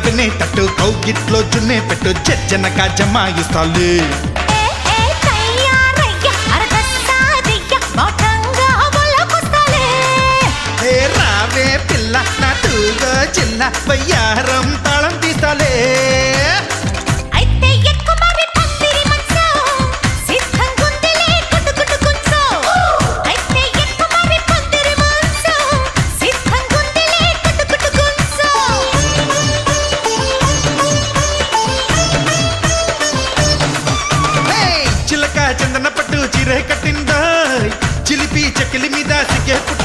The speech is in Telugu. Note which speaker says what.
Speaker 1: వినేటట్టు కౌగిట్లో జున్నే పెట్టు జజ్జనక జమాయిస్తాలే రావే పిల్ల నా తూగో చిన్న వయ్యారం తాళం తీస్తాలే చిలక చందన పట్టు చీరే కట్టిందా చిలిపి చెక్కిలి మీద సిగ్గే పుట్టు